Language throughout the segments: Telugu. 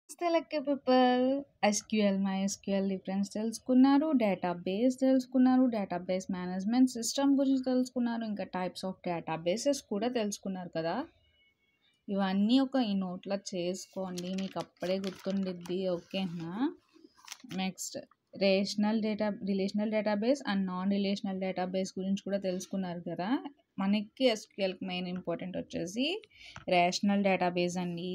నమస్తే పీపుల్. ఎస్క్యూఎల్ MySQL డిఫరెన్స్ తెలుసుకున్నారు, డేటాబేస్ మేనేజ్మెంట్ సిస్టమ్ గురించి తెలుసుకున్నారు, ఇంకా టైప్స్ ఆఫ్ డేటాబేసెస్ కూడా తెలుసుకున్నారు కదా. ఇవన్నీ ఈ నోట్లో చేసుకోండి, మీకు అప్పుడే గుర్తుండిద్ది. ఓకేనా? Next relational database and non relational database గురించి కూడా తెలుసుకున్నారు కదా. మనకి ఎస్క్యూఎల్కి మెయిన్ ఇంపార్టెంట్ వచ్చేసి రేషనల్ డేటాబేస్ అండి.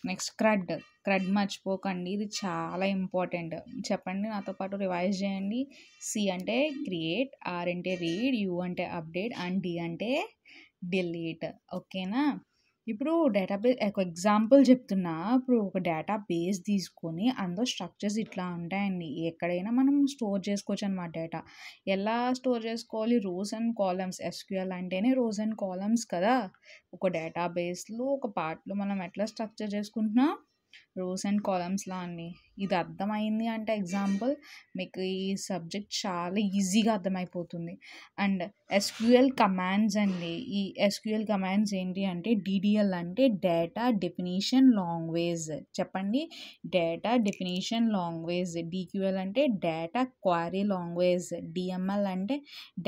నెక్స్ట్ క్రడ్ మర్చిపోకండి, ఇది చాలా ఇంపార్టెంట్. చెప్పండి నాతో పాటు, రివైజ్ చేయండి. సి అంటే క్రియేట్, ఆర్ అంటే రీడ్, యూ అంటే అప్డేట్ అండ్ డి అంటే డిలీట్. ఓకేనా? ఇప్పుడు డేటాబేస్ ఒక ఎగ్జాంపుల్ చెప్తున్నా. ఇప్పుడు ఒక డేటాబేస్ తీసుకొని అందులో స్ట్రక్చర్స్ ఇట్లా ఉంటాయండి. ఎక్కడైనా మనం స్టోర్ చేసుకోవచ్చు అనమాట డేటా. ఎలా స్టోర్ చేసుకోవాలి? Rows and columns. ఎస్క్యూఎల్ అంటేనే రోస్ అండ్ కాలమ్స్ కదా. ఒక డేటాబేస్లో ఒక పార్ట్లో మనం ఎట్లా స్ట్రక్చర్ చేసుకుంటున్నాం? రోస్ అండ్ కాలమ్స్లా అండి. ఇది అర్థమైంది అంటే ఎగ్జాంపుల్ మీకు ఈ సబ్జెక్ట్ చాలా ఈజీగా అర్థమైపోతుంది. అండ్ ఎస్క్యూఎల్ కమాండ్స్ అండి. ఈ ఎస్క్యూఎల్ కమాండ్స్ ఏంటి అంటే డిడిఎల్ అంటే డేటా డెఫినిషన్ లాంగ్వేజ్. చెప్పండి, డేటా డెఫినిషన్ లాంగ్వేజ్. డిక్యూఎల్ అంటే డేటా క్వరీ లాంగ్వేజ్. డిఎంఎల్ అంటే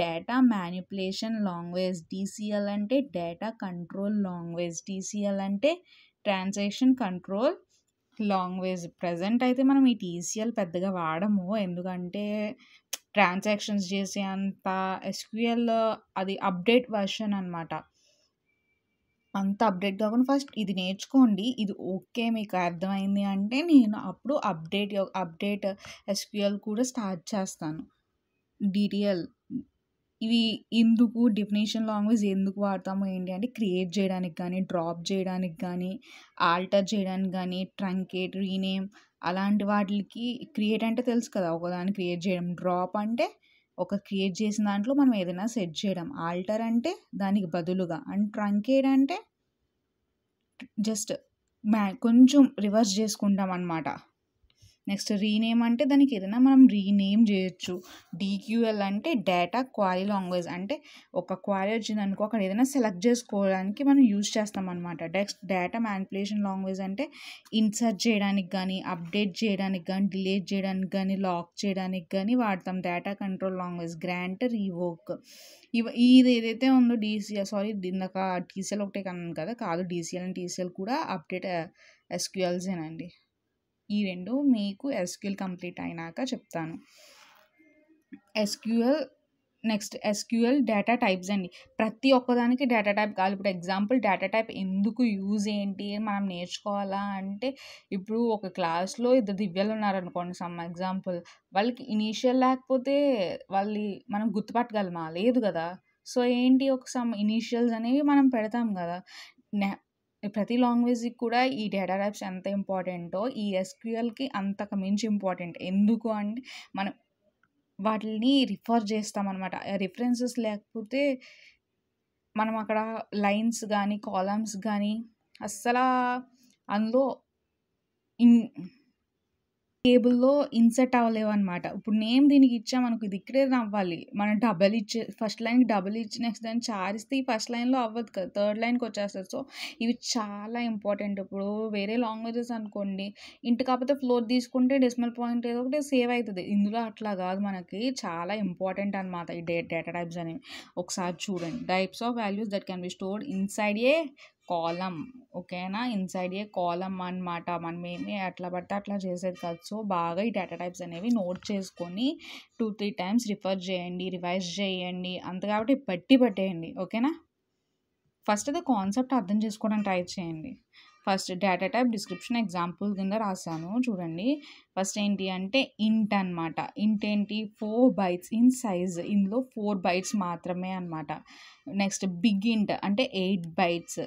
డేటా మ్యానిపులేషన్ లాంగ్వేజ్. డిసిఎల్ అంటే డేటా కంట్రోల్ లాంగ్వేజ్. టీసీఎల్ అంటే ట్రాన్సాక్షన్ కంట్రోల్ లాంగ్వేజ్. ప్రజెంట్ అయితే మనం ఈ టీసీఎల్ పెద్దగా వాడము, ఎందుకంటే ట్రాన్సాక్షన్స్ చేసే అంత ఎస్క్యూఎల్ అది అప్డేట్ వర్షన్ అనమాట. అంత అప్డేట్ కాకుండా ఫస్ట్ ఇది నేర్చుకోండి. ఇది ఓకే, మీకు అర్థమైంది అంటే నేను అప్పుడు అప్డేట్ ఎస్క్యూఎల్ కూడా స్టార్ట్ చేస్తాను. డిటిఎల్ ఇవి ఎందుకు, డెఫినేషన్ లాంగ్వేజ్ ఎందుకు వాడతాము ఏంటి అంటే క్రియేట్ చేయడానికి కానీ, డ్రాప్ చేయడానికి కానీ, ఆల్టర్ చేయడానికి కానీ, ట్రంకేట్, రీనేమ్ అలాంటి వాటికి. క్రియేట్ అంటే తెలుసు కదా, ఒకదాన్ని క్రియేట్ చేయడం. డ్రాప్ అంటే క్రియేట్ చేసిన దాంట్లో మనం ఏదైనా సెట్ చేయడం. ఆల్టర్ అంటే దానికి బదులుగా. అండ్ ట్రంకేట్ అంటే జస్ట్ కొంచెం రివర్స్ చేసుకుంటాం అన్నమాట. నెక్స్ట్ రీనేమ్ అంటే దానికి ఏదైనా మనం రీనేమ్ చేయొచ్చు. డిక్యూఎల్ అంటే డేటా క్వరీ లాంగ్వేజ్. అంటే ఒక క్వరీ వచ్చిందనుకో, అక్కడ ఏదైనా సెలెక్ట్ చేసుకోవడానికి మనం యూజ్ చేస్తాం అనమాట. నెక్స్ట్ డేటా మ్యానిపులేషన్ లాంగ్వేజ్ అంటే ఇన్సర్ట్ చేయడానికి కానీ, అప్డేట్ చేయడానికి కానీ, డిలీట్ చేయడానికి కానీ, లాక్ చేయడానికి కానీ వాడతాం. Data control language. Grant, revoke. ఇది ఏదైతే ఉందో ఇందాక టీసీఎల్ ఒకటే కన్నాను కదా, కాదు. డిసిఎల్ అండ్ టీసీఎల్ కూడా అప్డేట్ ఎస్క్యూఎల్సేనండి. ఈ రెండు మీకు ఎస్క్యూఎల్ కంప్లీట్ అయినాక చెప్తాను. నెక్స్ట్ ఎస్క్యూఎల్ డేటా టైప్స్ అండి. ప్రతి ఒక్కదానికి డేటా టైప్ కావాలి. ఇప్పుడు ఎగ్జాంపుల్ డేటా టైప్ ఎందుకు యూజ్ ఏంటి అని మనం నేర్చుకోవాలా అంటే, ఇప్పుడు ఒక క్లాస్లో ఇద్దరు దివ్యాలు ఉన్నారనుకోండి, సమ్ ఎగ్జాంపుల్. వాళ్ళకి ఇనీషియల్ లేకపోతే మనం గుర్తుపట్టగలమా? లేదు కదా. సో ఏంటి, సమ్ ఇనీషియల్స్ అనేవి మనం పెడతాం కదా. ప్రతి లాంగ్వేజ్కి కూడా ఈ డేటా టైప్స్ ఎంత ఇంపార్టెంటో ఈ ఎస్క్యూఎల్కి అంతకు మించి ఇంపార్టెంట్. ఎందుకు అంటే మనం వాటిని రిఫర్ చేస్తామన్నమాట. రిఫరెన్సెస్ లేకపోతే మనం అక్కడ లైన్స్ కానీ, కాలమ్స్ కానీ అస్సలు అందులో టేబుల్లో ఇన్సర్ట్ అవ్వలేవు అనమాట. ఇప్పుడు నేమ్ దీనికి ఇచ్చామనుకో, ఇది ఇక్కడే అవ్వాలి. మనం డబల్ ఇచ్చి ఫస్ట్ లైన్కి డబల్ ఇచ్చి నెక్స్ట్ దాన్ని చారిస్తే ఈ ఫస్ట్ లైన్లో అవ్వదు కదా, థర్డ్ లైన్కి వచ్చేస్తుంది. సో ఇవి చాలా ఇంపార్టెంట్. ఇప్పుడు వేరే లాంగ్వేజెస్ అనుకోండి, ఇంటి కాకపోతే ఫ్లోర్ తీసుకుంటే డెసిమల్ పాయింట్ ఏదో ఒకటి సేవ్ అవుతుంది. ఇందులో అట్లా కాదు, మనకి చాలా ఇంపార్టెంట్ అనమాట ఈ డేటా టైప్స్ అనేవి. ఒకసారి చూడండి. Types of values that can be stored inside A column. ఓకేనా? ఇన్సైడ్ ఏ కాలమ్ అనమాట. మనం ఏమి అట్లా పడితే అట్లా చేసేది కాదు. సో బాగా ఈ డేటా టైప్స్ అనేవి నోట్ చేసుకొని 2-3 టైమ్స్ రిఫర్ చేయండి, రివైజ్ చేయండి. అంత కాబట్టి పట్టేయండి. ఓకేనా? ఫస్ట్ అది కాన్సెప్ట్ అర్థం చేసుకోవడానికి ట్రై చేయండి. First data type description example కింద రాశాను చూడండి. ఫస్ట్ ఏంటి అంటే ఇంట్ అనమాట. ఇంట్ ఏంటి? 4 bytes ఇన్ సైజ్. ఇందులో 4 bytes మాత్రమే అనమాట. నెక్స్ట్ బిగ్ ఇంట్ అంటే 8 bytes.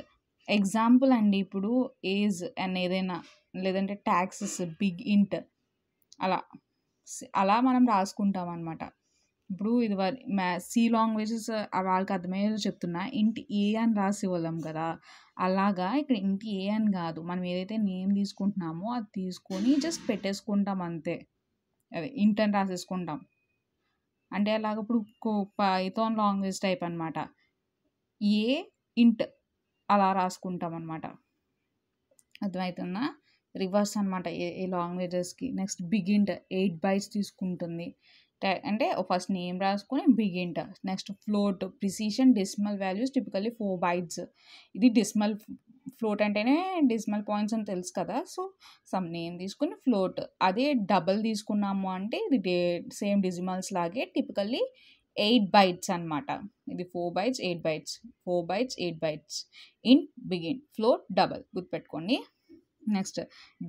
ఎగ్జాంపుల్ అండి, ఇప్పుడు ఏజ్ అని ఏదైనా, లేదంటే ట్యాక్సెస్, బిగ్ ఇంట్ అలా మనం రాసుకుంటాం అనమాట. ఇప్పుడు ఇది సి లాంగ్వేజెస్ వాళ్ళకి అర్థమయ్యేదో చెప్తున్నా. ఇంట్ ఏ అని రాసి ఇవ్వలేం కదా, అలాగా ఇక్కడ ఇంట్ ఏ అని కాదు, మనం ఏదైతే నేమ్ తీసుకుంటున్నామో అది తీసుకొని జస్ట్ పెట్టేసుకుంటాం అంతే. అదే ఇంట్ అని రాసేసుకుంటాం. అంటే అలాగ ఇప్పుడు పైథాన్ లాంగ్వేజ్ టైప్ అనమాట. ఏ ఇంట్ అలా రాసుకుంటాం అనమాట. అర్థమవుతుందా? రివర్స్ అనమాట ఏ లాంగ్వేజెస్కి. నెక్స్ట్ బిగింట్ 8 బైట్స్ తీసుకుంటుంది. అంటే ఫస్ట్ నేమ్ రాసుకొని bigint. Next float precision decimal values typically 4 bytes. ఇది డెసిమల్ ఫ్లోట్ అంటేనే డెసిమల్ పాయింట్స్ అని తెలుసు కదా. సో సమ్ నేమ్ తీసుకుని ఫ్లోట్. అదే డబల్ తీసుకున్నాము అంటే ఇది సేమ్ డెసిమల్స్ లాగే టిపికల్లీ 8 బైట్స్ అనమాట. ఇది 4 bytes 8 bytes 4 bytes 8 bytes. Int bigint float double గుర్తుపెట్టుకోండి. Next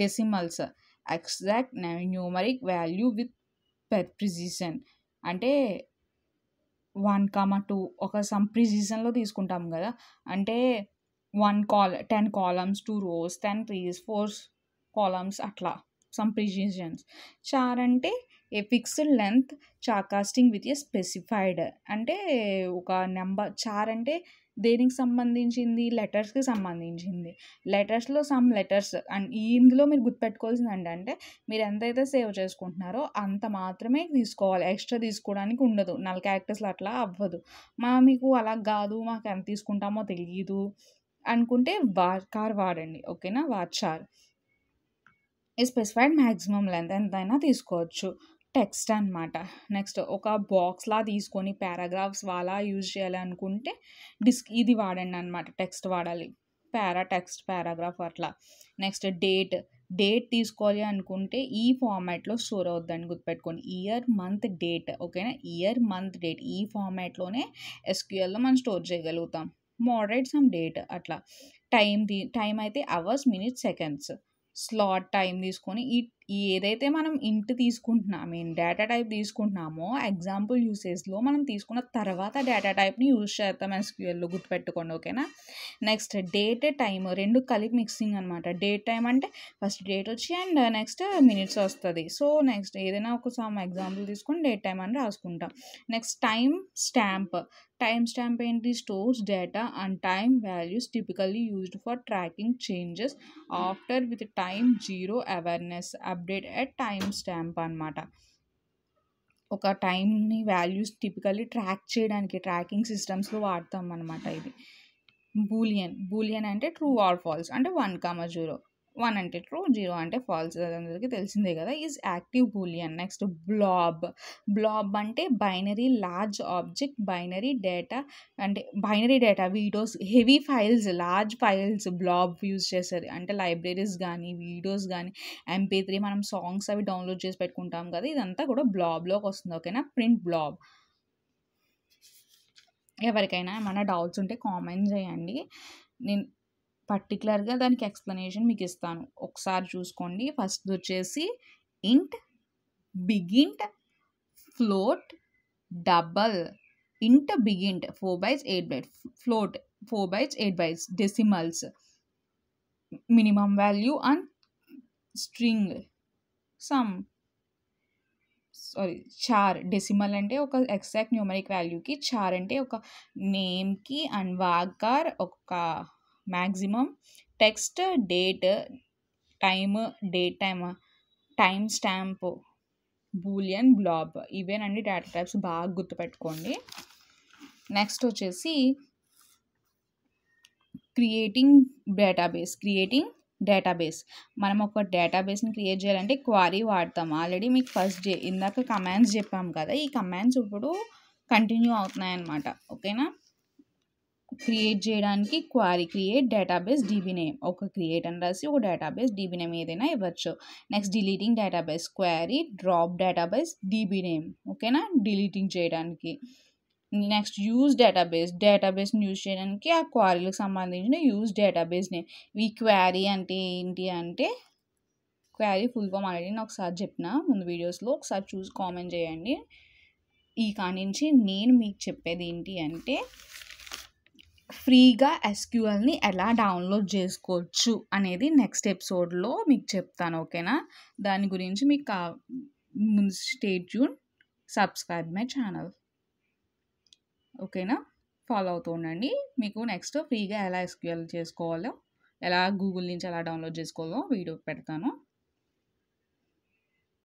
decimals exact numeric value with precision. అంటే 1,2 ఒక సమ్ ప్రిసిషన్లో తీసుకుంటాం కదా. అంటే 10 కాలమ్స్ 2 rows 10 trees 4 కాలమ్స్ అట్లా సమ్ ప్రిసిషన్స్. చార్ అంటే a fixed length char casting with a specified. అంటే ఒక నెంబర్. చార్ అంటే దేనికి సంబంధించింది? లెటర్స్కి సంబంధించింది. లెటర్స్లో సమ్ లెటర్స్ అండ్ ఇందులో మీరు గుర్తుపెట్టుకోవాల్సింది ఏంటంటే మీరు ఎంతైతే సేవ్ చేసుకుంటున్నారో అంత మాత్రమే తీసుకోవాలి. ఎక్స్ట్రా తీసుకోవడానికి ఉండదు. నల్ క్యారెక్టర్స్లో అట్లా అవ్వదు. మీకు అలా కాదు, మాకు ఎంత తీసుకుంటామో తెలియదు అనుకుంటే వార్కార్ వాడండి. ఓకేనా. వార్చార్ ఈ స్పెసిఫైడ్ మ్యాక్సిమం లెంత్ ఎంతైనా తీసుకోవచ్చు. టెక్స్ట్ అనమాట. నెక్స్ట్ ఒక బాక్స్లా తీసుకొని పారాగ్రాఫ్స్ అలా యూజ్ చేయాలి అనుకుంటే ఇది వాడండి అనమాట. టెక్స్ట్ వాడాలి. టెక్స్ట్ పారాగ్రాఫ్ అట్లా. నెక్స్ట్ డేట్ తీసుకోవాలి అనుకుంటే ఈ ఫార్మాట్లో స్టోర్ అవుద్దని గుర్తుపెట్టుకోండి. Year month date. ఓకేనా. ఇయర్ మంత్ డేట్ ఈ ఫార్మాట్లోనే ఎస్క్యూఎల్లో మనం స్టోర్ చేయగలుగుతాం. మోడరేట్ సమ్ డేట్ అట్లా. టైం అయితే hours minutes seconds. Slot time తీసుకొని ఏదైతే మనం డేటా టైప్ తీసుకుంటున్నామో ఎగ్జాంపుల్ యూసేజ్లో మనం తీసుకున్న తర్వాత డేటా టైప్ని యూజ్ చేస్తాం ఎస్క్యూఎల్లో గుర్తుపెట్టుకోండి. ఓకేనా. నెక్స్ట్ డేట్ టైం రెండు కలిపి మిక్సింగ్ అనమాట. డేట్ టైం అంటే ఫస్ట్ డేట్ వచ్చి అండ్ నెక్స్ట్ మినిట్స్ వస్తుంది. సో నెక్స్ట్ ఏదైనా ఒక సమ్ ఎగ్జాంపుల్ తీసుకొని డేట్ టైం అని రాసుకుంటాం. నెక్స్ట్ టైం స్టాంప్ ఏంటి? Stores data and time values typically used for tracking changes after with time zero awareness update at time stamp అనమాట. ఒక టైంని వాల్యూస్ టిపికల్లీ ట్రాక్ చేయడానికి ట్రాకింగ్ సిస్టమ్స్లో వాడతాం అనమాట. ఇది బూలియన్ అంటే ట్రూ ఆర్ ఫాల్స్. అంటే 1,0 1 అంటే ట్రూ 0 అంటే ఫాల్స్. అందరికీ తెలిసిందే కదా. Is active boolean. Next blob అంటే binary large object. Binary data videos heavy files large files blob use చేసేది. అంటే లైబ్రరీస్ కానీ వీడియోస్ కానీ MP3 మనం సాంగ్స్ అవి డౌన్లోడ్ చేసి పెట్టుకుంటాం కదా. ఇదంతా కూడా బ్లాబ్లోకి వస్తుంది. ఓకేనా. Print blob. ఎవరికైనా ఏమైనా డౌట్స్ ఉంటే కామెంట్ చేయండి. నేను పర్టికులర్గా దానికి ఎక్స్ప్లెనేషన్ మీకు ఇస్తాను. ఒకసారి చూసుకోండి. ఫస్ట్ వచ్చేసి ఇంట్ బిగింట్ float double. Int bigint 4 bytes 8 bytes. Float 4 bytes 8 bytes. Decimals minimum value and string some char. Decimal అంటే ఒక ఎగ్జాక్ట్ న్యూమరిక్ వాల్యూకి. చార్ అంటే ఒక నేమ్కి అండ్ వార్కార్ ఒక maximum. Text date time stamp boolean blob. ఇవేనండి డేటా టైప్స్. బాగా గుర్తుపెట్టుకోండి. నెక్స్ట్ వచ్చేసి క్రియేటింగ్ డేటాబేస్. మనం ఒక డేటాబేస్ని క్రియేట్ చేయాలంటే క్వారీ వాడతాం. ఆల్రెడీ మీకు ఫస్ట్ ఇందాక కమాండ్స్ చెప్పాం కదా. ఈ కమాండ్స్ ఇప్పుడు కంటిన్యూ అవుతున్నాయి అన్నమాట. ఓకేనా. క్రియేట్ చేయడానికి క్రియేట్ డేటాబేస్ డీబీ నేమ్. ఒక క్రియేట్ అని రాసి ఒక డేటాబేస్ డీబీ నేమ్ ఏదైనా ఇవ్వచ్చు. Next deleting database query drop database DB name. ఓకేనా. డిలీటింగ్ చేయడానికి. నెక్స్ట్ యూజ్ డేటాబేస్ని యూజ్ చేయడానికి ఆ క్వారీలకు సంబంధించిన యూజ్ డేటాబేస్ నేమ్. ఈ క్వారీ అంటే ఏంటి అంటే క్వారీ ఫుల్ ఫామ్ ఆల్రెడీ నేను ఒకసారి చెప్పిన ముందు వీడియోస్లో. ఒకసారి చూసి కామెంట్ చేయండి. ఈ కానించి నేను మీకు చెప్పేది ఏంటి అంటే ఫ్రీగా ఎస్క్యూఎల్ని ఎలా డౌన్లోడ్ చేసుకోవచ్చు అనేది నెక్స్ట్ ఎపిసోడ్లో మీకు చెప్తాను. ఓకేనా. దాని గురించి మీకు ముందు stay tune. Subscribe my channel. ఓకేనా. ఫాలో అవుతూ ఉండండి. మీకు నెక్స్ట్ ఫ్రీగా ఎలా ఎస్క్యూఎల్ చేసుకోవాలో ఎలా గూగుల్ నుంచి ఎలా డౌన్లోడ్ చేసుకోవాలో వీడియో పెడతాను.